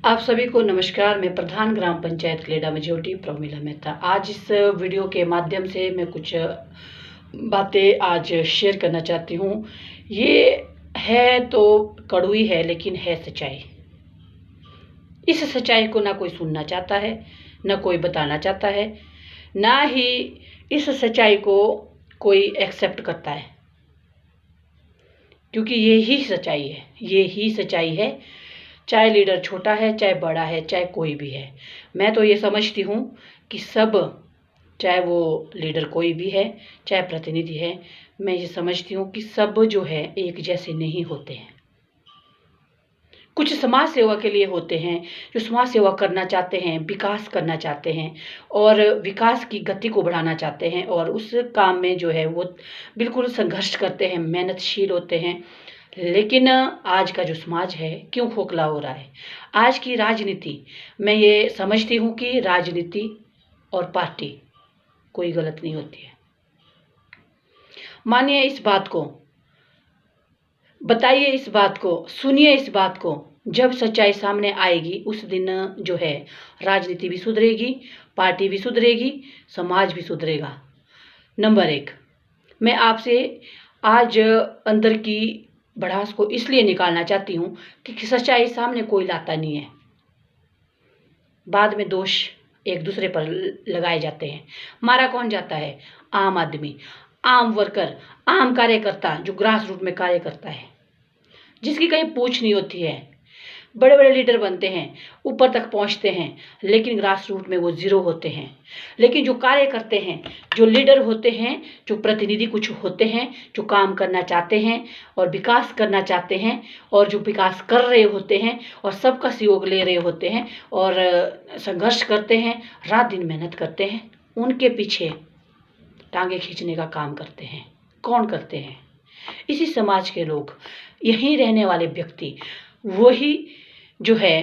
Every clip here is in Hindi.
आप सभी को नमस्कार। मैं प्रधान ग्राम पंचायत क्लेडा मेजोरिटी प्रमिला मेहता। आज इस वीडियो के माध्यम से मैं कुछ बातें आज शेयर करना चाहती हूँ। ये है तो कड़वी है, लेकिन है सच्चाई। इस सच्चाई को ना कोई सुनना चाहता है, ना कोई बताना चाहता है, ना ही इस सच्चाई को कोई एक्सेप्ट करता है, क्योंकि ये ही सच्चाई है। ये ही सच्चाई है, चाहे लीडर छोटा है, चाहे बड़ा है, चाहे कोई भी है। मैं तो ये समझती हूँ कि सब, चाहे वो लीडर कोई भी है, चाहे प्रतिनिधि है, मैं ये समझती हूँ कि सब जो है एक जैसे नहीं होते हैं। कुछ समाज सेवा के लिए होते हैं, जो समाज सेवा करना चाहते हैं, विकास करना चाहते हैं और विकास की गति को बढ़ाना चाहते हैं, और उस काम में जो है वो बिल्कुल संघर्ष करते हैं, मेहनतशील होते हैं। लेकिन आज का जो समाज है क्यों खोखला हो रहा है? आज की राजनीति, मैं ये समझती हूँ कि राजनीति और पार्टी कोई गलत नहीं होती है। मानिए इस बात को, बताइए इस बात को, सुनिए इस बात को। जब सच्चाई सामने आएगी उस दिन जो है राजनीति भी सुधरेगी, पार्टी भी सुधरेगी, समाज भी सुधरेगा। नंबर 1, मैं आपसे आज अंदर की भड़ास को इसलिए निकालना चाहती हूँ कि सच्चाई सामने कोई लाता नहीं है। बाद में दोष एक दूसरे पर लगाए जाते हैं। मारा कौन जाता है? आम आदमी, आम वर्कर, आम कार्यकर्ता, जो ग्रास रूट में कार्य करता है, जिसकी कहीं पूछ नहीं होती है। बड़े बड़े लीडर बनते हैं, ऊपर तक पहुंचते हैं, लेकिन ग्रास रूट में वो जीरो होते हैं। लेकिन जो कार्य करते हैं, जो लीडर होते हैं, जो प्रतिनिधि कुछ होते हैं, जो काम करना चाहते हैं और विकास करना चाहते हैं, और जो विकास कर रहे होते हैं और सबका सहयोग ले रहे होते हैं और संघर्ष करते हैं, रात दिन मेहनत करते हैं, उनके पीछे टांगे खींचने का काम करते हैं। कौन करते हैं? इसी समाज के लोग, यहीं रहने वाले व्यक्ति, वही जो है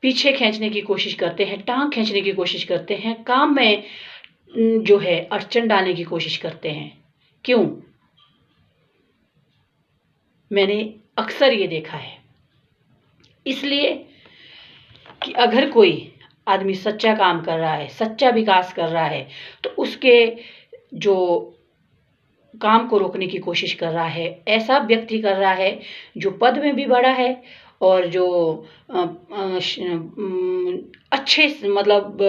पीछे खींचने की कोशिश करते हैं, टांग खींचने की कोशिश करते हैं, काम में जो है अड़चन डालने की कोशिश करते हैं। क्यों? मैंने अक्सर ये देखा है। इसलिए कि अगर कोई आदमी सच्चा काम कर रहा है, सच्चा विकास कर रहा है, तो उसके जो काम को रोकने की कोशिश कर रहा है, ऐसा व्यक्ति कर रहा है जो पद में भी बड़ा है और जो अच्छे मतलब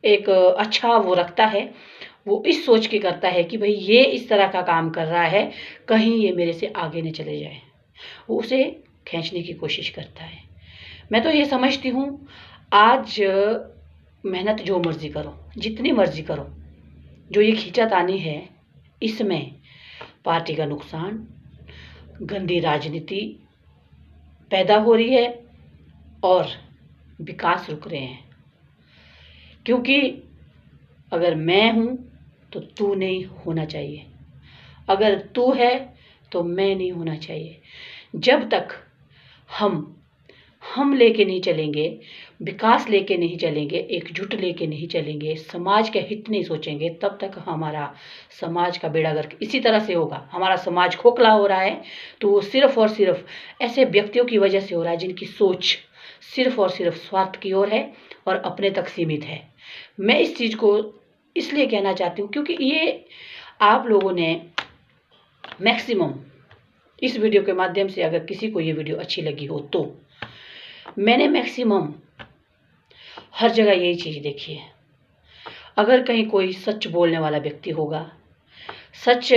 एक अच्छा वो रखता है, वो इस सोच के करता है कि भाई ये इस तरह का काम कर रहा है, कहीं ये मेरे से आगे न चले जाए, वो उसे खींचने की कोशिश करता है। मैं तो ये समझती हूँ, आज मेहनत जो मर्जी करो, जितनी मर्जी करो, जो ये खींचातानी है, इसमें पार्टी का नुकसान, गंदी राजनीति पैदा हो रही है और विकास रुक रहे हैं। क्योंकि अगर मैं हूँ तो तू नहीं होना चाहिए, अगर तू है तो मैं नहीं होना चाहिए। जब तक हम लेके नहीं चलेंगे, विकास लेके नहीं चलेंगे, एकजुट लेके नहीं चलेंगे, समाज के हित नहीं सोचेंगे, तब तक हमारा समाज का बेड़ा गर्क इसी तरह से होगा। हमारा समाज खोखला हो रहा है तो वो सिर्फ और सिर्फ ऐसे व्यक्तियों की वजह से हो रहा है जिनकी सोच सिर्फ और सिर्फ स्वार्थ की ओर है और अपने तक सीमित है। मैं इस चीज़ को इसलिए कहना चाहती हूँ क्योंकि ये आप लोगों ने मैक्सिमम इस वीडियो के माध्यम से, अगर किसी को ये वीडियो अच्छी लगी हो तो, मैंने मैक्सिमम हर जगह यही चीज़ देखी है। अगर कहीं कोई सच बोलने वाला व्यक्ति होगा, सच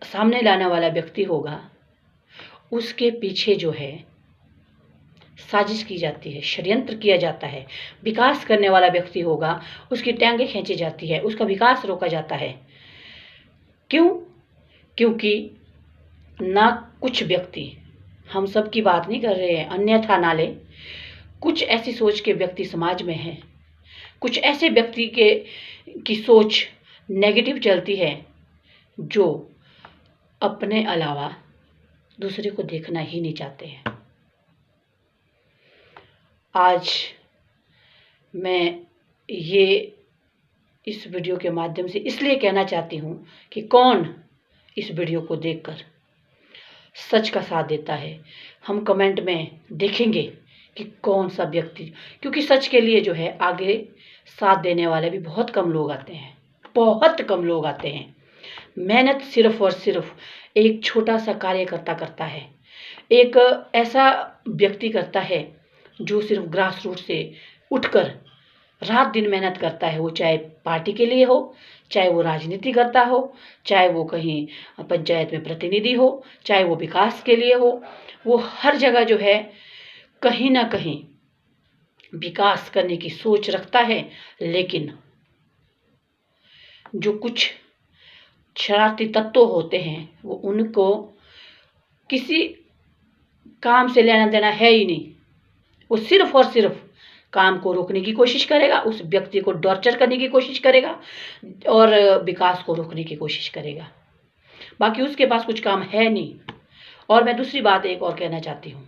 सामने लाने वाला व्यक्ति होगा, उसके पीछे जो है साजिश की जाती है, षड्यंत्र किया जाता है। विकास करने वाला व्यक्ति होगा, उसकी टांगें खींची जाती है, उसका विकास रोका जाता है। क्यों? क्योंकि ना कुछ व्यक्ति, हम सब की बात नहीं कर रहे हैं, अन्यथा ना ले, कुछ ऐसी सोच के व्यक्ति समाज में हैं, कुछ ऐसे व्यक्ति की सोच नेगेटिव चलती है, जो अपने अलावा दूसरे को देखना ही नहीं चाहते हैं। आज मैं ये इस वीडियो के माध्यम से इसलिए कहना चाहती हूँ कि कौन इस वीडियो को देखकर सच का साथ देता है। हम कमेंट में देखेंगे कि कौन सा व्यक्ति, क्योंकि सच के लिए जो है आगे साथ देने वाले भी बहुत कम लोग आते हैं, बहुत कम लोग आते हैं। मेहनत सिर्फ और सिर्फ एक छोटा सा कार्यकर्ता करता है, एक ऐसा व्यक्ति करता है जो सिर्फ ग्रास रूट से उठकर रात दिन मेहनत करता है। वो चाहे पार्टी के लिए हो, चाहे वो राजनीति करता हो, चाहे वो कहीं पंचायत में प्रतिनिधि हो, चाहे वो विकास के लिए हो, वो हर जगह जो है कहीं ना कहीं विकास करने की सोच रखता है। लेकिन जो कुछ शरारती तत्व होते हैं वो उनको किसी काम से लेना देना है ही नहीं। वो सिर्फ और सिर्फ काम को रोकने की कोशिश करेगा, उस व्यक्ति को टॉर्चर करने की कोशिश करेगा और विकास को रोकने की कोशिश करेगा। बाकी उसके पास कुछ काम है नहीं। और मैं दूसरी बात एक और कहना चाहती हूँ,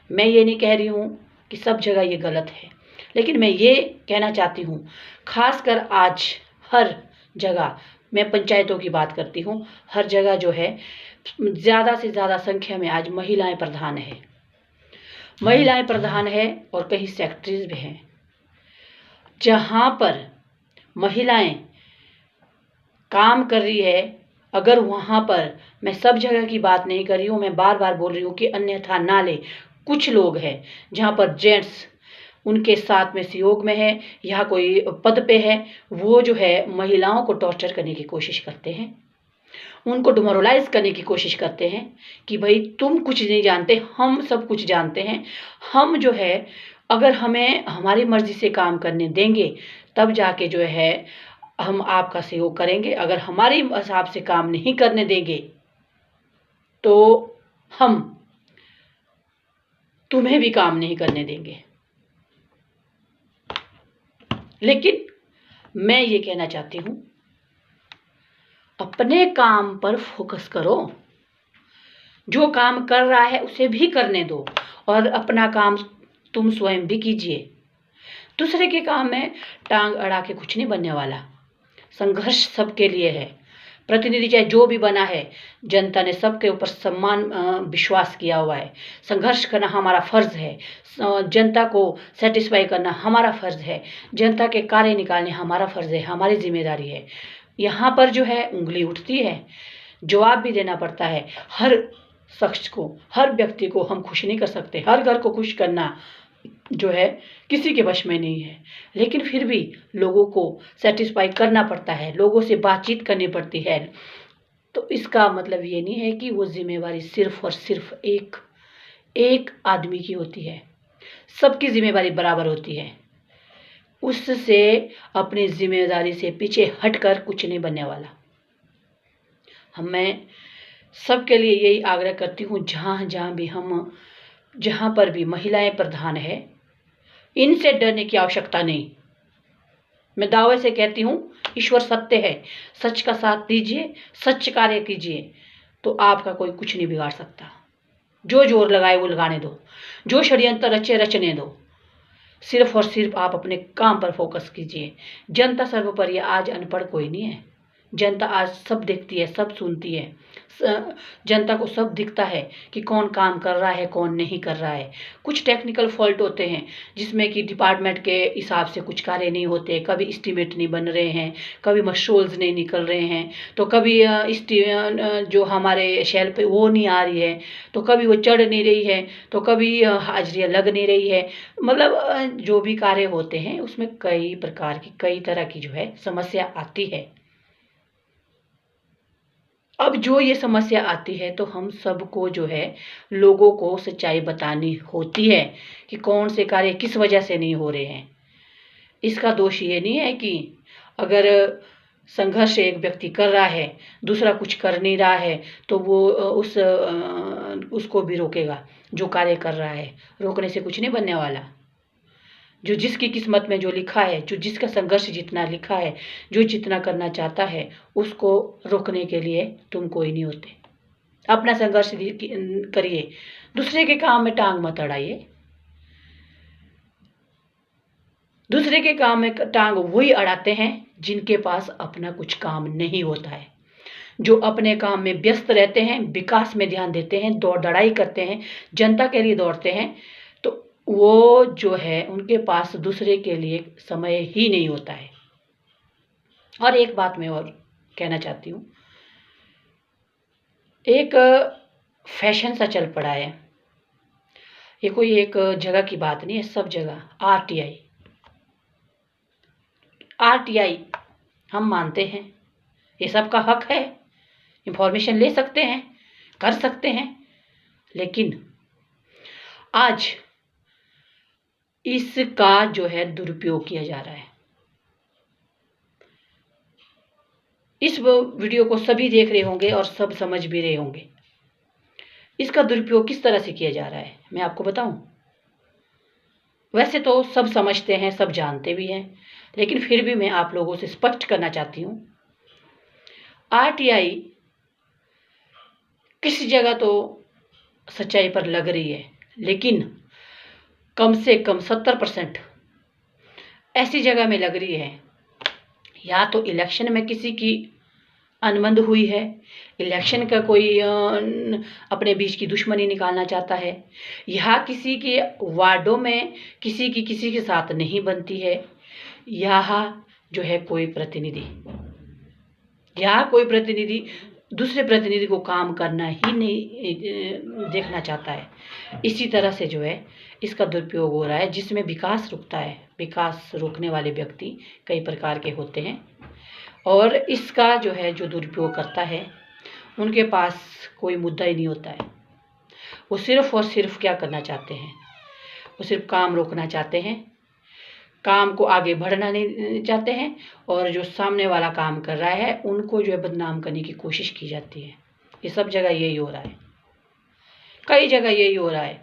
मैं ये नहीं कह रही हूँ कि सब जगह ये गलत है, लेकिन मैं ये कहना चाहती हूँ खासकर आज हर जगह, मैं पंचायतों की बात करती हूँ, हर जगह जो है ज़्यादा से ज़्यादा संख्या में आज महिलाएं प्रधान है, महिलाएं प्रधान है और कहीं सेक्रेटरीज भी हैं। जहाँ पर महिलाएं काम कर रही है, अगर वहाँ पर, मैं सब जगह की बात नहीं कर रही हूँ, मैं बार बार बोल रही हूँ कि अन्यथा ना ले, कुछ लोग हैं जहाँ पर जेंट्स उनके साथ में सहयोग में है या कोई पद पे है, वो जो है महिलाओं को टॉर्चर करने की कोशिश करते हैं, उनको डिमोरलाइज करने की कोशिश करते हैं कि भाई तुम कुछ नहीं जानते, हम सब कुछ जानते हैं। हम जो है अगर हमें हमारी मर्जी से काम करने देंगे तब जाके जो है हम आपका सहयोग करेंगे, अगर हमारे हिसाब से काम नहीं करने देंगे तो हम तुम्हें भी काम नहीं करने देंगे। लेकिन मैं ये कहना चाहती हूँ अपने काम पर फोकस करो, जो काम कर रहा है उसे भी करने दो और अपना काम तुम स्वयं भी कीजिए। दूसरे के काम में टांग अड़ा के कुछ नहीं बनने वाला। संघर्ष सबके लिए है, प्रतिनिधि चाहे जो भी बना है, जनता ने सबके ऊपर सम्मान विश्वास किया हुआ है। संघर्ष करना हमारा फर्ज है, जनता को सेटिस्फाई करना हमारा फर्ज है, जनता के कार्य निकालने हमारा फर्ज है, हमारी जिम्मेदारी है। यहाँ पर जो है उंगली उठती है, जवाब भी देना पड़ता है। हर शख्स को, हर व्यक्ति को हम खुश नहीं कर सकते, हर घर को खुश करना जो है किसी के वश में नहीं है, लेकिन फिर भी लोगों को सेटिस्फाई करना पड़ता है, लोगों से बातचीत करनी पड़ती है। तो इसका मतलब ये नहीं है कि वो जिम्मेवारी सिर्फ और सिर्फ एक आदमी की होती है, सबकी जिम्मेवारी बराबर होती है। उससे अपनी जिम्मेदारी से पीछे हटकर कुछ नहीं बनने वाला। मैं सबके लिए यही आग्रह करती हूँ, जहाँ पर भी महिलाएं प्रधान है, इनसे डरने की आवश्यकता नहीं। मैं दावे से कहती हूँ ईश्वर सत्य है, सच का साथ दीजिए, सच कार्य कीजिए तो आपका कोई कुछ नहीं बिगाड़ सकता। जो जोर लगाए वो लगाने दो, जो षड्यंत्र रचे रचने दो, सिर्फ और सिर्फ आप अपने काम पर फोकस कीजिए। जनता सर्वोपरि है, आज अनपढ़ कोई नहीं है, जनता आज सब देखती है, सब सुनती है, जनता को सब दिखता है कि कौन काम कर रहा है, कौन नहीं कर रहा है। कुछ टेक्निकल फॉल्ट होते हैं जिसमें कि डिपार्टमेंट के हिसाब से कुछ कार्य नहीं होते, कभी एस्टीमेट नहीं बन रहे हैं, कभी मशरूल्स नहीं निकल रहे हैं, तो कभी जो हमारे शेल पे वो नहीं आ रही है, तो कभी वो चढ़ नहीं रही है, तो कभी हाजिरियाँ लग नहीं रही है। मतलब जो भी कार्य होते हैं उसमें कई प्रकार की, कई तरह की जो है समस्या आती है। अब जो ये समस्या आती है तो हम सबको जो है लोगों को सच्चाई बतानी होती है कि कौन से कार्य किस वजह से नहीं हो रहे हैं। इसका दोष ये नहीं है कि अगर संघर्ष एक व्यक्ति कर रहा है, दूसरा कुछ कर नहीं रहा है, तो वो उसको भी रोकेगा जो कार्य कर रहा है। रोकने से कुछ नहीं बनने वाला। जो जिसकी किस्मत में जो लिखा है, जो जिसका संघर्ष जितना लिखा है, जो जितना करना चाहता है, उसको रोकने के लिए तुम कोई नहीं होते। अपना संघर्ष करिए, दूसरे के काम में टांग मत अड़ाइए। दूसरे के काम में टांग वही अड़ाते हैं जिनके पास अपना कुछ काम नहीं होता है, जो अपने काम में व्यस्त रहते हैं, विकास में ध्यान देते हैं, दौड़ दड़ाई करते हैं, जनता के लिए दौड़ते हैं, तो वो जो है उनके पास दूसरे के लिए समय ही नहीं होता है। और एक बात मैं और कहना चाहती हूँ, एक फैशन सा चल पड़ा है, ये कोई एक जगह की बात नहीं है, सब जगह आरटीआई आरटीआई हम मानते हैं, ये सबका हक है, इंफॉर्मेशन ले सकते हैं, कर सकते हैं, लेकिन आज इसका जो है दुरुपयोग किया जा रहा है। इस वीडियो को सभी देख रहे होंगे और सब समझ भी रहे होंगे। इसका दुरुपयोग किस तरह से किया जा रहा है मैं आपको बताऊं। वैसे तो सब समझते हैं, सब जानते भी हैं, लेकिन फिर भी मैं आप लोगों से स्पष्ट करना चाहती हूँ। आरटीआई किसी जगह तो सच्चाई पर लग रही है, लेकिन कम से कम 70% ऐसी जगह में लग रही है, या तो इलेक्शन में किसी की अनबन हुई है, इलेक्शन का कोई अपने बीच की दुश्मनी निकालना चाहता है, या किसी के वार्डों में किसी के साथ नहीं बनती है, या जो है कोई प्रतिनिधि दूसरे प्रतिनिधि को काम करना ही नहीं देखना चाहता है। इसी तरह से जो है इसका दुरुपयोग हो रहा है, जिसमें विकास रुकता है। विकास रोकने वाले व्यक्ति कई प्रकार के होते हैं, और इसका जो है जो दुरुपयोग करता है उनके पास कोई मुद्दा ही नहीं होता है। वो सिर्फ और सिर्फ क्या करना चाहते हैं, वो सिर्फ काम रोकना चाहते हैं, काम को आगे बढ़ना नहीं चाहते हैं, और जो सामने वाला काम कर रहा है उनको जो है बदनाम करने की कोशिश की जाती है। ये सब जगह यही हो रहा है, कई जगह यही हो रहा है।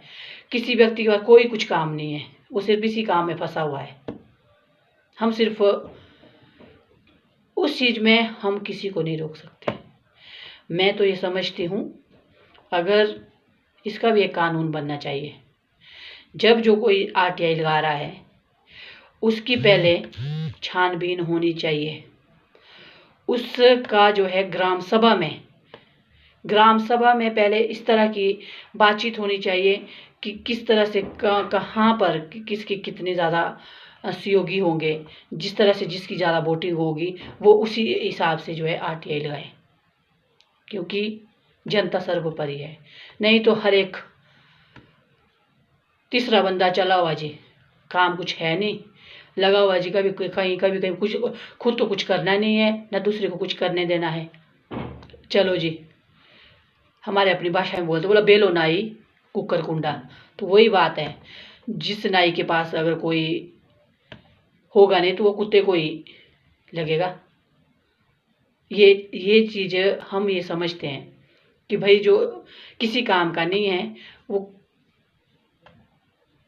किसी व्यक्ति के पास कोई कुछ काम नहीं है, वो सिर्फ इसी काम में फंसा हुआ है। हम सिर्फ उस चीज़ में हम किसी को नहीं रोक सकते। मैं तो ये समझती हूँ, अगर इसका भी एक कानून बनना चाहिए। जब जो कोई आरटीआई लगा रहा है उसकी पहले छानबीन होनी चाहिए। उसका जो है ग्राम सभा में पहले इस तरह की बातचीत होनी चाहिए कि किस तरह से कहाँ पर किसके कितने ज़्यादा सहयोगी होंगे, जिस तरह से जिसकी ज़्यादा वोटिंग होगी वो उसी हिसाब से जो है आरटीआई लगाए, क्योंकि जनता सर्वोपरि है। नहीं तो हर एक तीसरा बंदा चला हुआ जी, काम कुछ है नहीं, लगा हुआ जी, कभी कहीं कुछ खुद तो कुछ करना नहीं है, ना दूसरे को कुछ करने देना है। चलो जी, हमारे अपनी भाषा में बोलते, बोला बेलो नाई कुकर कुंडा। तो वही बात है, जिस नाई के पास अगर कोई होगा नहीं तो वो कुत्ते को ही लगेगा। ये चीज़ हम ये समझते हैं कि भाई जो किसी काम का नहीं है वो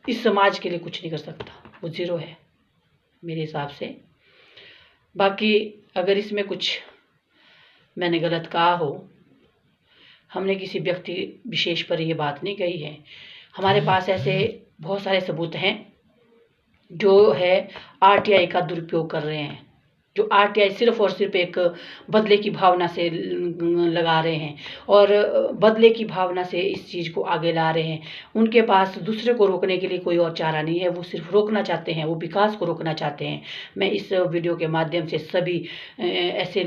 इस समाज के लिए कुछ नहीं कर सकता, वो ज़ीरो है मेरे हिसाब से। बाकी अगर इसमें कुछ मैंने गलत कहा हो, हमने किसी व्यक्ति विशेष पर ये बात नहीं कही है। हमारे पास ऐसे बहुत सारे सबूत हैं जो है आरटीआई का दुरुपयोग कर रहे हैं, जो आरटीआई सिर्फ और सिर्फ एक बदले की भावना से लगा रहे हैं, और बदले की भावना से इस चीज़ को आगे ला रहे हैं। उनके पास दूसरे को रोकने के लिए कोई और चारा नहीं है, वो सिर्फ रोकना चाहते हैं, वो विकास को रोकना चाहते हैं। मैं इस वीडियो के माध्यम से सभी ऐसे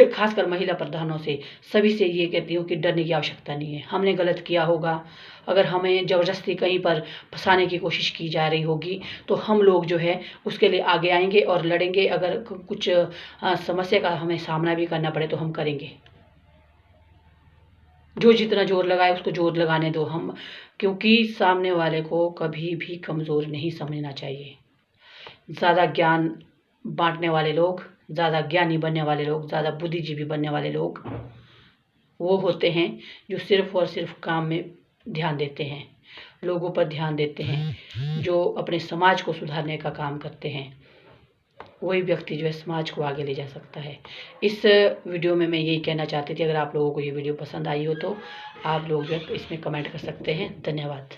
खासकर महिला प्रधानों से सभी से ये कहती हूँ कि डरने की आवश्यकता नहीं है। हमने गलत किया होगा, अगर हमें ज़बरदस्ती कहीं पर फंसाने की कोशिश की जा रही होगी तो हम लोग जो है उसके लिए आगे आएंगे और लड़ेंगे। अगर कुछ समस्या का हमें सामना भी करना पड़े तो हम करेंगे। जो जितना जोर लगाए उसको जोर लगाने दो हम, क्योंकि सामने वाले को कभी भी कमज़ोर नहीं समझना चाहिए। ज़्यादा ज्ञान बांटने वाले लोग, ज़्यादा ज्ञानी बनने वाले लोग, ज़्यादा बुद्धिजीवी बनने वाले लोग वो होते हैं जो सिर्फ और सिर्फ काम में ध्यान देते हैं, लोगों पर ध्यान देते हैं, जो अपने समाज को सुधारने का काम करते हैं। वही व्यक्ति जो है समाज को आगे ले जा सकता है। इस वीडियो में मैं यही कहना चाहती थी। अगर आप लोगों को ये वीडियो पसंद आई हो तो आप लोग जो है इसमें कमेंट कर सकते हैं। धन्यवाद।